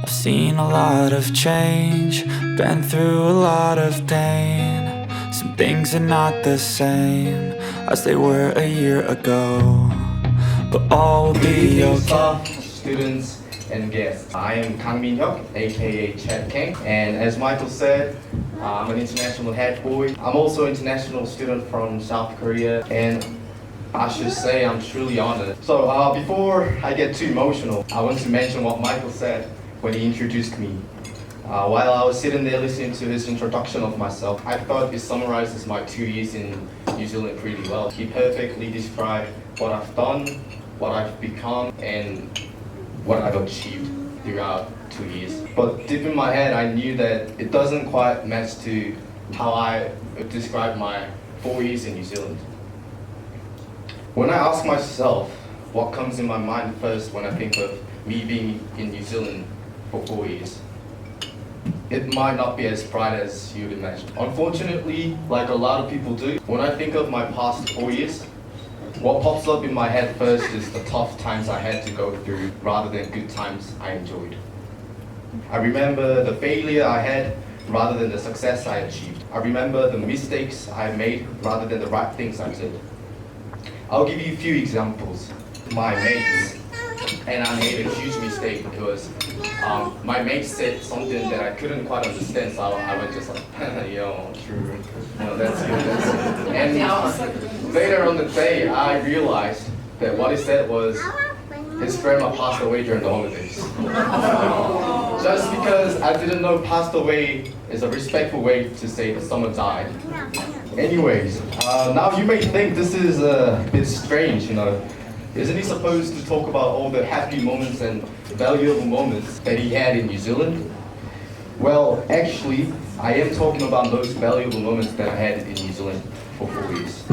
I've seen a lot of change, been through a lot of pain. Some things are not the same as they were a year ago, but all will be okay. Students and guests. I am Kang Minhyuk, aka Chad Kang, and as Michael said, I'm an international head boy. I'm also an international student from South Korea, and I should say I'm truly honored. So before I get too emotional, I want to mention what Michael said when he introduced me. While I was sitting there listening to his introduction of myself, I thought it summarizes my 2 years in New Zealand pretty well. He perfectly described what I've done, what I've become, and what I've achieved throughout 2 years. But deep in my head, I knew that it doesn't quite match to how I would describe my 4 years in New Zealand. When I ask myself what comes in my mind first when I think of me being in New Zealand for 4 years, it might not be as bright as you'd imagine. Unfortunately, like a lot of people do, when I think of my past 4 years, what pops up in my head first is the tough times I had to go through rather than good times I enjoyed. I remember the failure I had rather than the success I achieved. I remember the mistakes I made rather than the right things I did. I'll give you a few examples. My mates, and I made a huge mistake because my mate said something that I couldn't quite understand, so I was just like, true, that's good. And later on the day, I realized that what he said was his grandma passed away during the holidays. Just because I didn't know passed away is a respectful way to say that someone died. Anyways, now you may think this is a bit strange, Isn't he supposed to talk about all the happy moments and valuable moments that he had in New Zealand? Well, actually, I am talking about those valuable moments that I had in New Zealand for 4 years.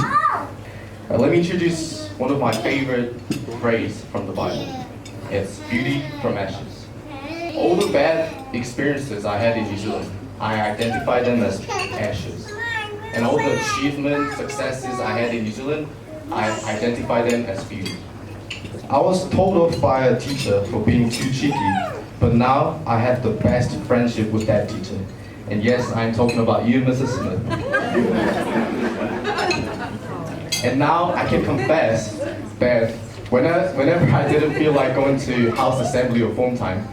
Let me introduce one of my favorite phrases from the Bible. It's beauty from ashes. All the bad experiences I had in New Zealand, I identify them as ashes. And all the achievements, successes I had in New Zealand, I identify them as beauty. I was told off by a teacher for being too cheeky, but now I have the best friendship with that teacher. And yes, I'm talking about you, Mrs. Smith. And now I can confess that whenever I didn't feel like going to house assembly or form time,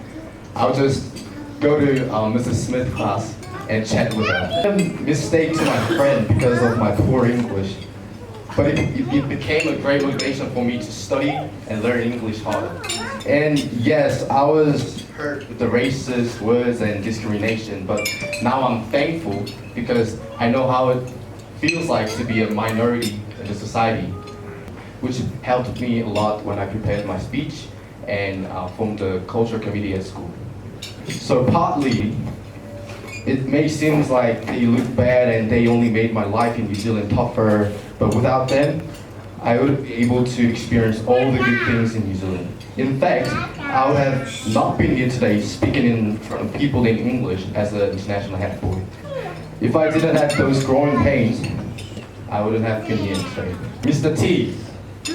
I'll just go to Mrs. Smith's class and chat with her. I made a mistake to my friend because of my poor English. But it became a great motivation for me to study and learn English harder. And yes, I was hurt with the racist words and discrimination, but now I'm thankful because I know how it feels like to be a minority in the society, which helped me a lot when I prepared my speech and formed the culture committee at school. So partly, it may seem like they look bad and they only made my life in New Zealand tougher, but without them, I would be able to experience all the good things in New Zealand. In fact, I would have not been here today speaking in front of people in English as an international head boy. If I didn't have those growing pains, I wouldn't have been here today. Mr. T,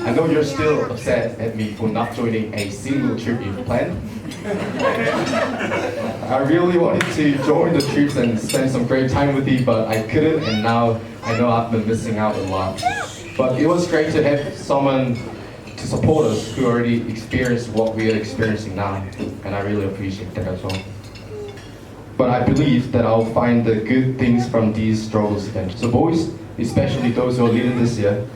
I know you're still upset at me for not joining a single trip you've planned. I really wanted to join the trips and spend some great time with you, but I couldn't, and now I know I've been missing out a lot. But it was great to have someone to support us who already experienced what we are experiencing now, and I really appreciate that as well. But I believe that I'll find the good things from these struggles eventually. So boys, especially those who are leading this year,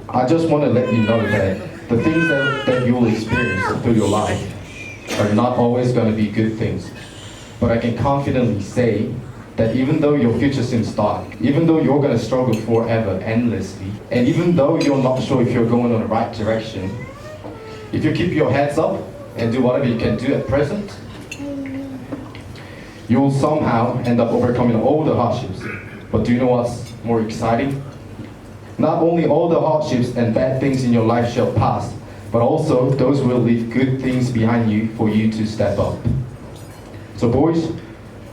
I just want to let you know that the things that you will experience through your life are not always going to be good things. But I can confidently say that even though your future seems dark, even though you're going to struggle forever, endlessly, and even though you're not sure if you're going in the right direction, if you keep your heads up and do whatever you can do at present, you will somehow end up overcoming all the hardships. But do you know what's more exciting? Not only all the hardships and bad things in your life shall pass, but also those will leave good things behind you for you to step up. So boys,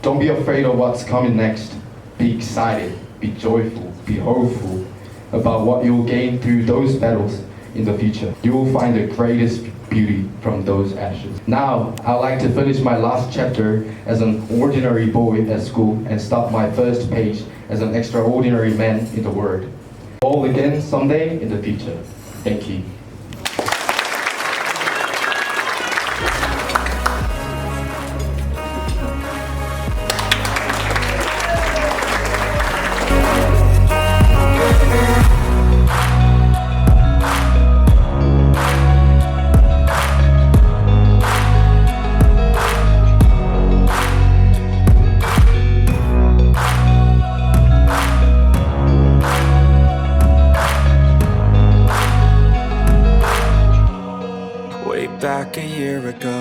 don't be afraid of what's coming next. Be excited, be joyful, be hopeful about what you'll gain through those battles in the future. You will find the greatest beauty from those ashes. Now, I'd like to finish my last chapter as an ordinary boy at school and start my first page as an extraordinary man in the world. All again someday in the future. Thank you. Back a year ago,